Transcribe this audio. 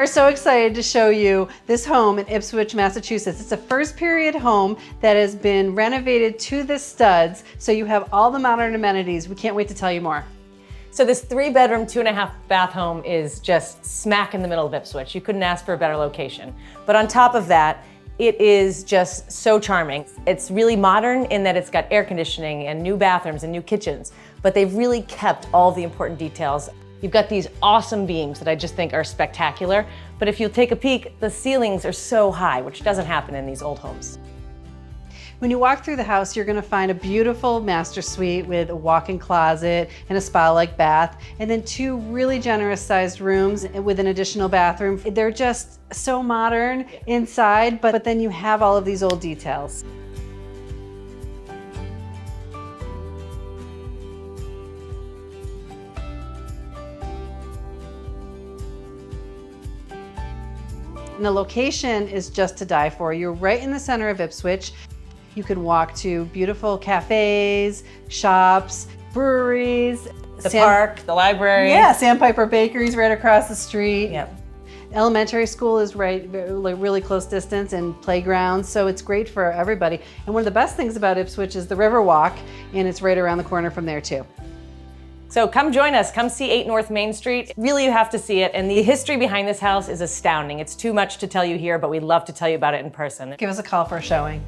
We're so excited to show you this home in Ipswich, Massachusetts. It's a first period home that has been renovated to the studs, so you have all the modern amenities. We can't wait to tell you more. So this 3-bedroom, 2.5-bath home is just smack in the middle of Ipswich. You couldn't ask for a better location. But on top of that, it is just so charming. It's really modern in that it's got air conditioning and new bathrooms and new kitchens, but they've really kept all the important details. You've got these awesome beams that I just think are spectacular, but if you'll take a peek, the ceilings are so high, which doesn't happen in these old homes. When you walk through the house, you're gonna find a beautiful master suite with a walk-in closet and a spa-like bath, and then 2 really generous sized rooms with an additional bathroom. They're just so modern inside, but then you have all of these old details. And the location is just to die for. You're right in the center of Ipswich. You can walk to beautiful cafes, shops, breweries. The park, the library. Yeah, Sandpiper Bakery's right across the street. Yep. Elementary school is right, really close distance, and playgrounds, so it's great for everybody. And one of the best things about Ipswich is the Riverwalk, and it's right around the corner from there too. So come join us, come see 8 North Main Street. Really, you have to see it, and the history behind this house is astounding. It's too much to tell you here, but we'd love to tell you about it in person. Give us a call for a showing.